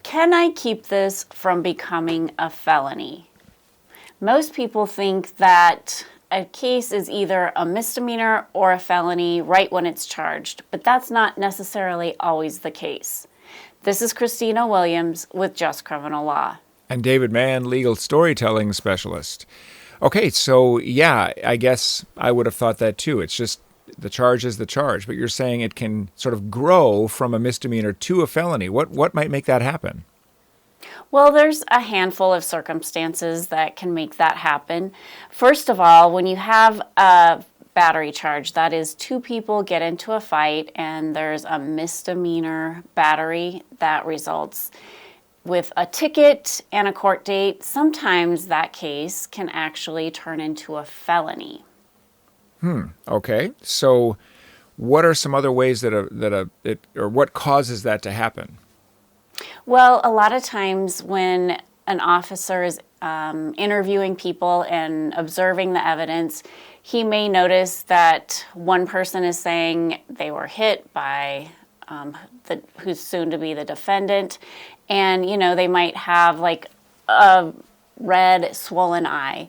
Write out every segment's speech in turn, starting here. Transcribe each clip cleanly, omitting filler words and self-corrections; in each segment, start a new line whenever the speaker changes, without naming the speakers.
Can I keep this from becoming a felony? Most people think that a case is either a misdemeanor or a felony right when it's charged, but that's not necessarily always the case. This is Christina Williams with Just Criminal Law.
And David Mann, legal storytelling specialist. Okay, so yeah, I guess I would have thought that too. It's just the charge is the charge, but you're saying it can sort of grow from a misdemeanor to a felony. What might make that happen?
Well, there's a handful of circumstances that can make that happen. First of all, when you have a battery charge, that is two people get into a fight and there's a misdemeanor battery that results with a ticket and a court date, sometimes that case can actually turn into a felony.
Okay. So what are some other ways or what causes that to happen?
Well, a lot of times when an officer is interviewing people and observing the evidence, he may notice that one person is saying they were hit by who's soon to be the defendant, and they might have like a red swollen eye.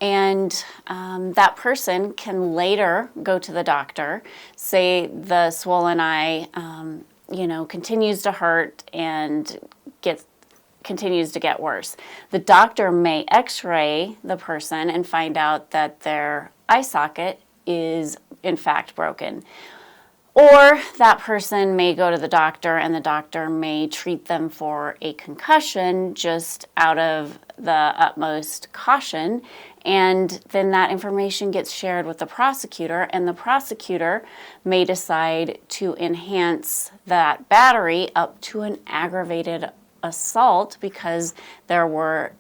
And that person can later go to the doctor, say the swollen eye, continues to hurt and continues to get worse. The doctor may x-ray the person and find out that their eye socket is in fact broken. Or that person may go to the doctor and the doctor may treat them for a concussion just out of the utmost caution. And then that information gets shared with the prosecutor, and the prosecutor may decide to enhance that battery up to an aggravated assault because there were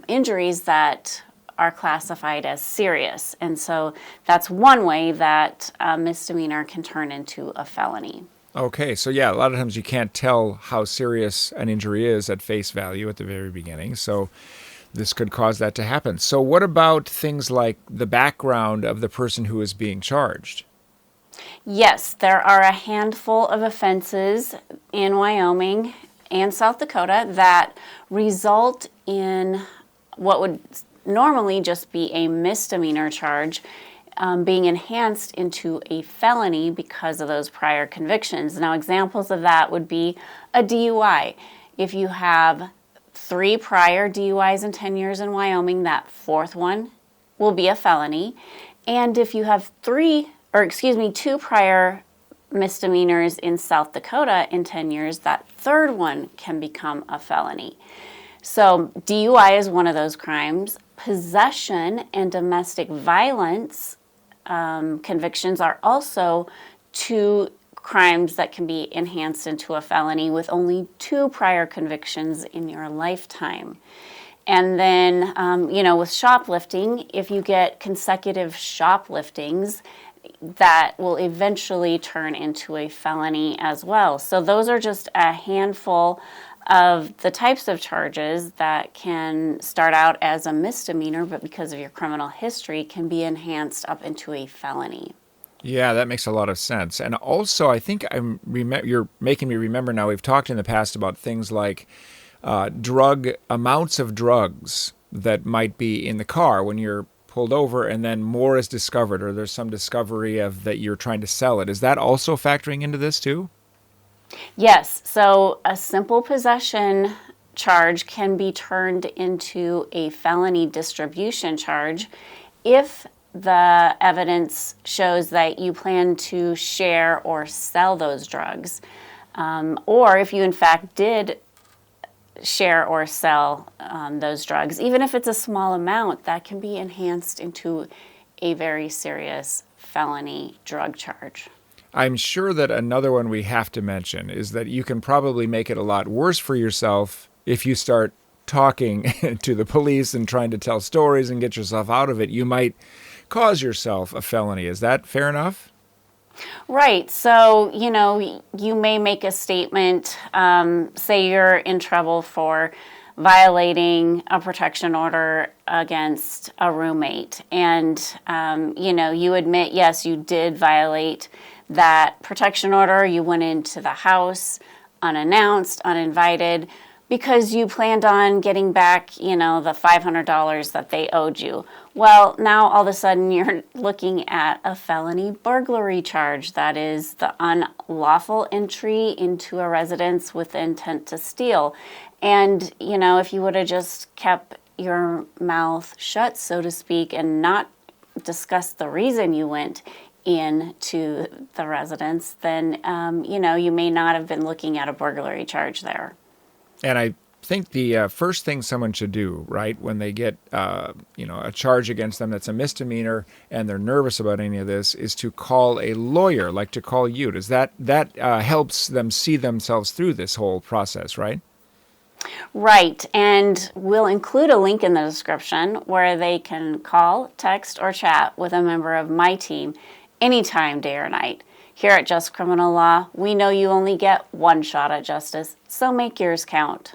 injuries that are classified as serious. And so that's one way that a misdemeanor can turn into a felony.
Okay, so yeah, a lot of times you can't tell how serious an injury is at face value at the very beginning. So this could cause that to happen. So what about things like the background of the person who is being charged?
Yes, there are a handful of offenses in Wyoming and South Dakota that result in what would normally just be a misdemeanor charge being enhanced into a felony because of those prior convictions. Now, examples of that would be a DUI. If you have 3 prior DUIs in 10 years in Wyoming, that fourth one will be a felony. And if you have 2 prior misdemeanors in South Dakota in 10 years, that third one can become a felony. So DUI is one of those crimes. Possession and domestic violence convictions are also 2 crimes that can be enhanced into a felony with only 2 prior convictions in your lifetime. And then, with shoplifting, if you get consecutive shopliftings, that will eventually turn into a felony as well. So those are just a handful of the types of charges that can start out as a misdemeanor, but because of your criminal history can be enhanced up into a felony.
Yeah, that makes a lot of sense. And also, I think you're making me remember now, we've talked in the past about things like amounts of drugs that might be in the car when you're pulled over and then more is discovered, or there's some discovery of that you're trying to sell it. Is that also factoring into this too?
Yes, so a simple possession charge can be turned into a felony distribution charge if the evidence shows that you plan to share or sell those drugs, or if you in fact did share or sell those drugs. Even if it's a small amount, that can be enhanced into a very serious felony drug charge.
I'm sure that another one we have to mention is that you can probably make it a lot worse for yourself if you start talking to the police and trying to tell stories and get yourself out of it. You might cause yourself a felony. Is that fair enough?
Right. So, you may make a statement, say you're in trouble for violating a protection order against a roommate. And, you admit, yes, you did violate that protection order. You went into the house unannounced, uninvited, because you planned on getting back, the $500 that they owed you. Well, now all of a sudden you're looking at a felony burglary charge. That is the unlawful entry into a residence with the intent to steal. And, if you would have just kept your mouth shut, so to speak, and not discussed the reason you went into the residence, then, you may not have been looking at a burglary charge there.
And I think the first thing someone should do, right, when they get, a charge against them that's a misdemeanor and they're nervous about any of this, is to call a lawyer, like to call you. Does that helps them see themselves through this whole process, right?
Right, and we'll include a link in the description where they can call, text, or chat with a member of my team anytime, day or night. Here at Just Criminal Law, we know you only get one shot at justice, so make yours count.